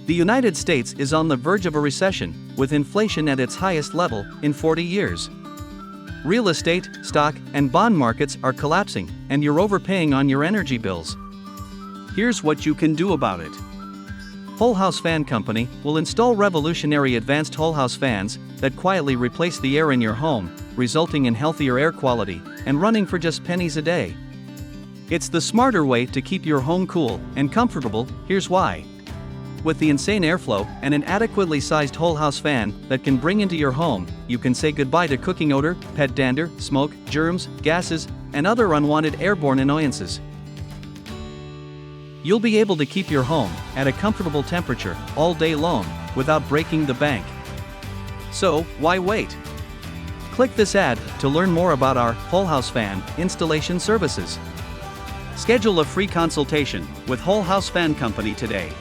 The United States is on the verge of a recession, with inflation at its highest level in 40 years. Real estate, stock, and bond markets are collapsing, and you're overpaying on your energy bills. Here's what you can do about it. Whole House Fan Company will install revolutionary advanced whole house fans that quietly replace the air in your home, resulting in healthier air quality and running for just pennies a day. It's the smarter way to keep your home cool and comfortable. Here's why. With the insane airflow and an adequately sized whole house fan that can bring into your home, you can say goodbye to cooking odor, pet dander, smoke, germs, gases, and other unwanted airborne annoyances. You'll be able to keep your home at a comfortable temperature all day long without breaking the bank. So, why wait? Click this ad to learn more about our Whole House Fan installation services. Schedule a free consultation with Whole House Fan Company today.